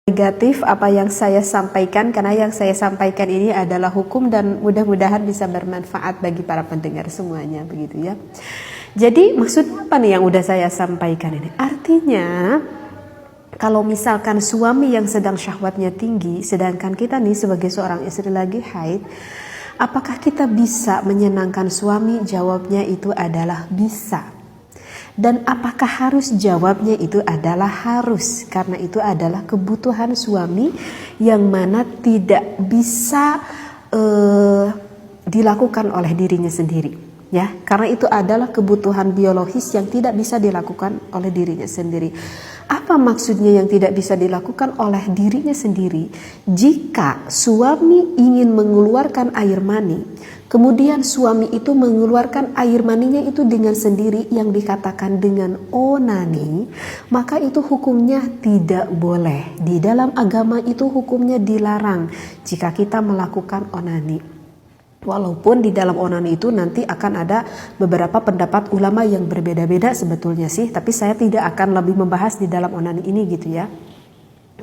Negatif apa yang saya sampaikan, karena yang saya sampaikan ini adalah hukum dan mudah-mudahan bisa bermanfaat bagi para pendengar semuanya, begitu ya. Jadi maksudnya apa nih yang udah saya sampaikan ini? Artinya kalau misalkan suami yang sedang syahwatnya tinggi, sedangkan kita nih sebagai seorang istri lagi haid, apakah kita bisa menyenangkan suami? Jawabnya itu adalah bisa. Dan apakah harus? Jawabnya itu adalah harus, karena itu adalah kebutuhan suami yang mana tidak bisa dilakukan oleh dirinya sendiri, ya, karena itu adalah kebutuhan biologis yang tidak bisa dilakukan oleh dirinya sendiri. Apa maksudnya yang tidak bisa dilakukan oleh dirinya sendiri? Jika suami ingin mengeluarkan air mani, kemudian suami itu mengeluarkan air maninya itu dengan sendiri yang dikatakan dengan onani, maka itu hukumnya tidak boleh. Di dalam agama itu hukumnya dilarang jika kita melakukan onani. Walaupun di dalam onani itu nanti akan ada beberapa pendapat ulama yang berbeda-beda sebetulnya sih, tapi saya tidak akan lebih membahas di dalam onani ini gitu ya.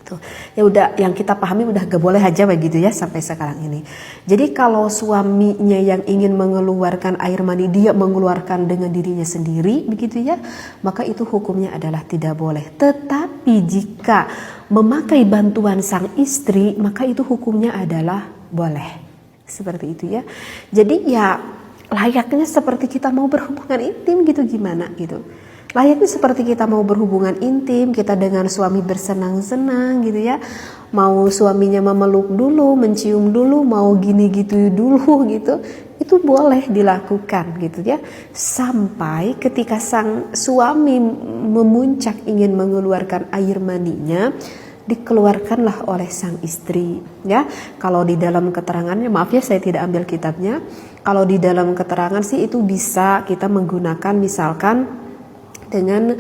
Tuh. Ya udah, yang kita pahami udah gak boleh aja begitu ya sampai sekarang ini. Jadi kalau suaminya yang ingin mengeluarkan air mani, dia mengeluarkan dengan dirinya sendiri begitu ya, maka itu hukumnya adalah tidak boleh. Tetapi jika memakai bantuan sang istri, maka itu hukumnya adalah boleh. Seperti itu ya. Jadi ya layaknya seperti kita mau berhubungan intim gitu, gimana gitu. Layaknya seperti kita mau berhubungan intim, kita dengan suami bersenang-senang gitu ya. Mau suaminya memeluk dulu, mencium dulu, mau gini gitu dulu gitu. Itu boleh dilakukan gitu ya. Sampai ketika sang suami memuncak ingin mengeluarkan air maninya, dikeluarkanlah oleh sang istri ya. Kalau di dalam keterangannya, maaf ya saya tidak ambil kitabnya, kalau di dalam keterangan sih itu bisa kita menggunakan misalkan dengan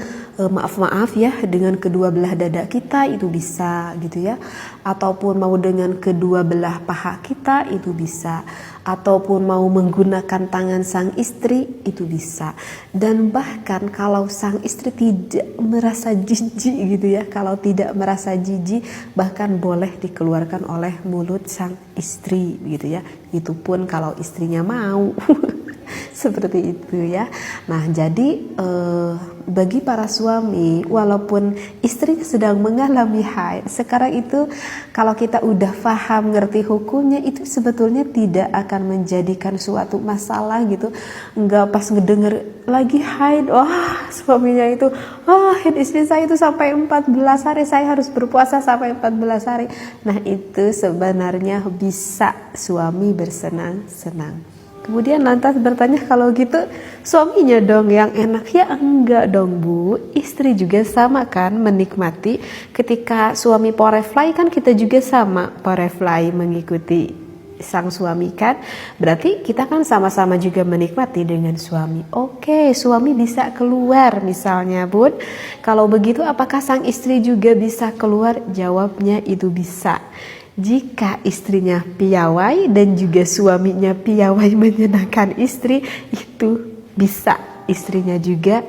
maaf ya, dengan kedua belah dada kita itu bisa gitu ya, ataupun mau dengan kedua belah paha kita itu bisa, ataupun mau menggunakan tangan sang istri itu bisa. Dan bahkan kalau sang istri tidak merasa jijik gitu ya, kalau tidak merasa jijik bahkan boleh dikeluarkan oleh mulut sang istri gitu ya, itu pun kalau istrinya mau. Seperti itu ya. Nah jadi bagi para suami, walaupun istrinya sedang mengalami haid sekarang itu, kalau kita udah paham ngerti hukumnya, itu sebetulnya tidak akan menjadikan suatu masalah gitu. Enggak pas ngedenger lagi haid, wah suaminya itu, haid istri saya itu sampai 14 hari, saya harus berpuasa sampai 14 hari. Nah itu sebenarnya bisa suami bersenang-senang. Kemudian lantas bertanya, kalau gitu suaminya dong yang enak? Ya enggak dong Bu, istri juga sama kan menikmati. Ketika suami porefly kan kita juga sama porefly mengikuti sang suami kan, berarti kita kan sama-sama juga menikmati dengan suami. Oke, suami bisa keluar misalnya Bun, kalau begitu apakah sang istri juga bisa keluar? Jawabnya itu bisa. Jika istrinya piawai dan juga suaminya piawai menyenangkan istri, itu bisa istrinya juga